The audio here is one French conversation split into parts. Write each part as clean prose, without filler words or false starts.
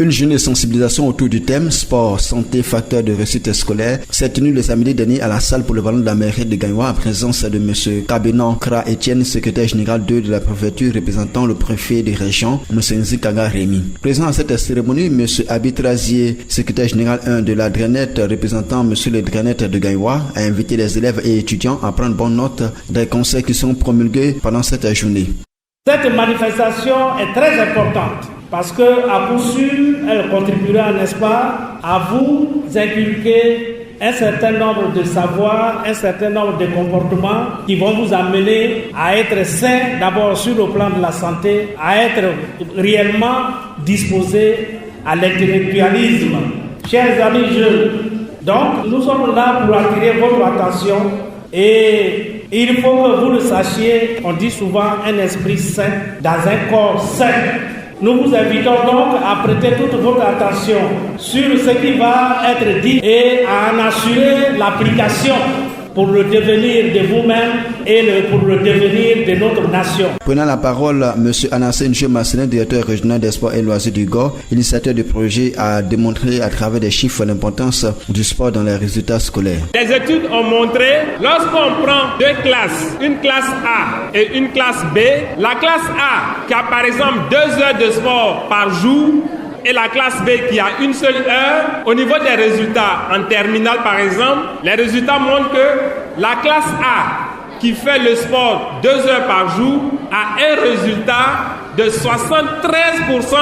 Une journée de sensibilisation autour du thème sport, santé, facteur de réussite scolaire s'est tenue le samedi dernier à la salle polyvalente de la mairie de Gagnoa en présence de M. Kabenan Kra Etienne, secrétaire général 2 de la préfecture représentant le préfet de région, M. Nzikaga Rémi. Présent à cette cérémonie, M. Abitrazier, secrétaire général 1 de la DRENET représentant M. le DRENET de Gagnoa, a invité les élèves et étudiants à prendre bonne note des conseils qui sont promulgués pendant cette journée. Cette manifestation est très importante parce qu'à coup sûr, elle contribuera, n'est-ce pas, à vous inculquer un certain nombre de savoirs, un certain nombre de comportements qui vont vous amener à être sain, d'abord sur le plan de la santé, à être réellement disposé à l'intellectualisme. Chers amis jeunes, donc nous sommes là pour attirer votre attention et il faut que vous le sachiez, on dit souvent un esprit sain dans un corps sain. Nous vous invitons donc à prêter toute votre attention sur ce qui va être dit et à en assurer l'application pour le devenir de vous-même et pour le devenir de notre nation. Prenant la parole, M. Anassé Nche-Masselin, directeur régional des sports et loisirs du GOR, initiateur du projet, a démontré à travers des chiffres l'importance du sport dans les résultats scolaires. Les études ont montré, lorsqu'on prend deux classes, une classe A et une classe B, la classe A qui a par exemple 2 heures de sport par jour, et la classe B qui a une seule heure, au niveau des résultats en terminale par exemple, les résultats montrent que la classe A qui fait le sport 2 heures par jour a un résultat de 73%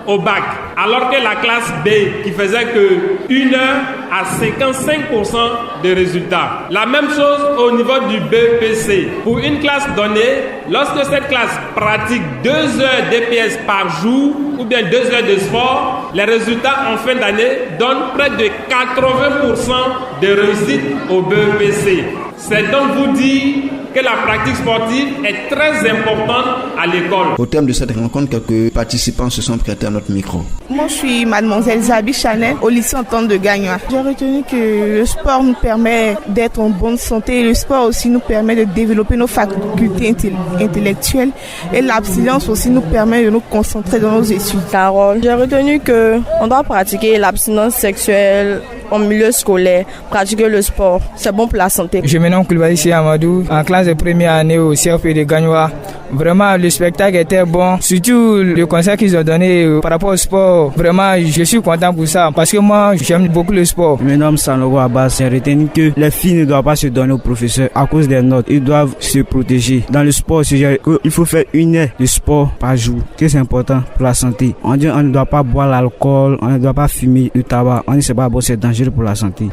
au bac, alors que la classe B qui faisait que 1 heure a 55% de résultats. La même chose au niveau du BPC. Pour une classe donnée, lorsque cette classe pratique 2 heures d'EPS par jour ou bien 2 heures de sport, les résultats en fin d'année donnent près de 80% de réussite au BPC. C'est donc vous dire que la pratique sportive est très importante à l'école. Au terme de cette rencontre, quelques participants se sont prêtés à notre micro. Moi, je suis mademoiselle Zabi Chanel au lycée Entente de Gagnoa. J'ai retenu que le sport nous permet d'être en bonne santé et le sport aussi nous permet de développer nos facultés intellectuelles et l'abstinence aussi nous permet de nous concentrer dans nos études. Carole, j'ai retenu qu'on doit pratiquer l'abstinence sexuelle en milieu scolaire, pratiquer le sport, c'est bon pour la santé. Je me nomme Koulibaly Amadou, en classe de première année au CFP de Gagnoa. Vraiment, le spectacle était bon, surtout le conseil qu'ils ont donné par rapport au sport. Vraiment, je suis content pour ça, parce que moi, j'aime beaucoup le sport. Je me nomme Sanogo Abbas, j'ai retenu que les filles ne doivent pas se donner aux professeurs à cause des notes. Ils doivent se protéger. Dans le sport, il faut faire 1 heure de sport par jour, que c'est important pour la santé. On dit on ne doit pas boire l'alcool, on ne doit pas fumer le tabac. On dit c'est pas bon, c'est dangereux pour la santé.